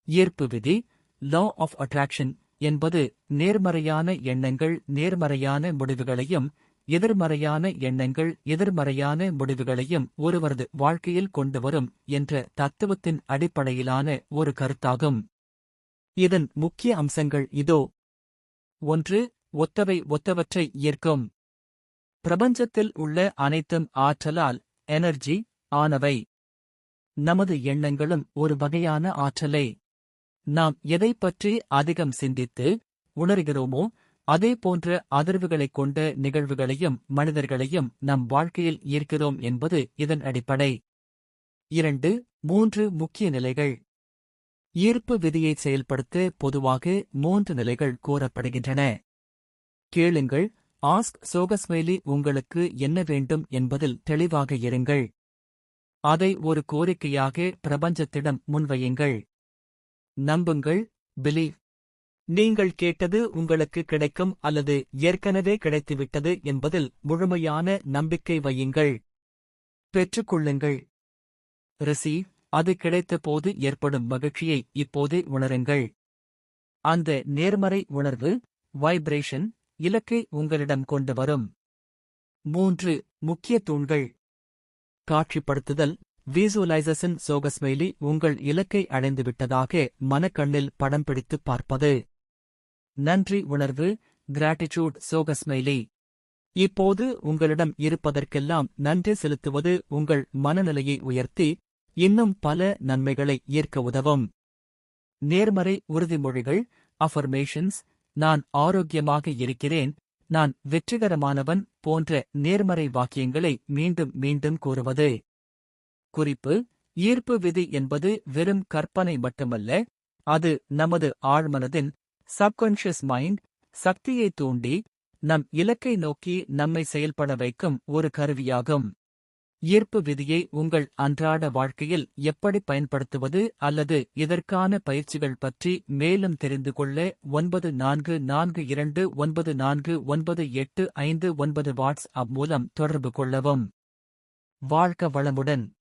ஈர்ப்பு விதி, law of attraction என்பது நேர்மறையான எண்ணங்கள் நேர்மறையான முடிவுகளையும், எதிர்மறையான எண்ணங்கள் எதிர்மறையான முடிவுகளையும் ஒருவரது வாழ்க்கையில் கொண்டு வரும் என்ற தத்துவத்தின் அடிப்படையிலான ஒரு கருத்தாகும். இதன் முக்கிய அம்சங்கள் இதோ. 1. ஒத்தவை ஒத்தவற்றை ஈர்க்கும். பிரபஞ்சத்தில் உள்ள அனைத்தும் ஆற்றலால், எனர்ஜி, ஆனவை. நமது எண்ணங்களும் ஒரு வகையான ஆற்றலே. நாம் எதைப் பற்றி அதிகம் சிந்தித்து உணர்கிறோமோ அதே போன்ற அதிர்வுகளைக் கொண்ட நிகழ்வுகளையும் மனிதர்களையும் நம் வாழ்க்கையில் ஈர்க்கிறோம் என்பது இதன் அடிப்படை. 2. 3 முக்கிய நிலைகள். ஈர்ப்பு விதியை செயல்படுத்த பொதுவாக 3 நிலைகள் கூறப்படுகின்றன. கேளுங்கள். ஆஸ்க் சோகஸ்மைலி. உங்களுக்கு என்ன வேண்டும் என்பதில் தெளிவாக இருங்கள். அதை ஒரு கோரிக்கையாக பிரபஞ்சத்திடம் முன்வையுங்கள். நம்புங்கள். பிலீவ். நீங்கள் கேட்டது உங்களுக்கு கிடைக்கும் அல்லது ஏற்கனவே கிடைத்துவிட்டது என்பதில் முழுமையான நம்பிக்கை வையுங்கள். பெற்றுக்கொள்ளுங்கள். ரிசீவ். அது கிடைத்தபோது ஏற்படும் மகிழ்ச்சியை இப்போதே உணருங்கள். அந்த நேர்மறை உணர்வு, வைப்ரேஷன், இலக்கை உங்களிடம் கொண்டு வரும். 3 முக்கிய தூண்கள். காட்சிப்படுத்துதல், விசுவலைசேஷன். சோகஸ்மைலி. உங்கள் இலக்கை அடைந்துவிட்டதாக மனக்கண்ணில் படம் பிடித்துப் பார்ப்பது. நன்றி உணர்வு, கிராட்டிடியூட். சோகஸ்மைலி. இப்போது உங்களிடம் இருப்பதற்கெல்லாம் நன்றி செலுத்துவது உங்கள் மனநிலையை உயர்த்தி இன்னும் பல நன்மைகளை ஈர்க்க உதவும். நேர்மறை உறுதிமொழிகள், அஃபர்மேஷன்ஸ். நான் ஆரோக்கியமாக இருக்கிறேன், நான் வெற்றிகரமானவன் போன்ற நேர்மறை வாக்கியங்களை மீண்டும் மீண்டும் கூறுவது. குறிப்பு: ஈர்ப்பு விதி என்பது வெறும் கற்பனை மட்டுமல்ல, அது நமது ஆழ்மனதின் சப்கான்ஷியஸ் மைண்ட் சக்தியை தூண்டி நம் இலக்கை நோக்கி நம்மை செயல்பட வைக்கும் ஒரு கருவியாகும். ஈர்ப்பு விதியை உங்கள் அன்றாட வாழ்க்கையில் எப்படி பயன்படுத்துவது அல்லது இதற்கான பயிற்சிகள் பற்றி மேலும் தெரிந்து கொள்ள 9442949859 வாட்ஸ்அப் மூலம் தொடர்பு கொள்ளவும். வாழ்க வளமுடன்.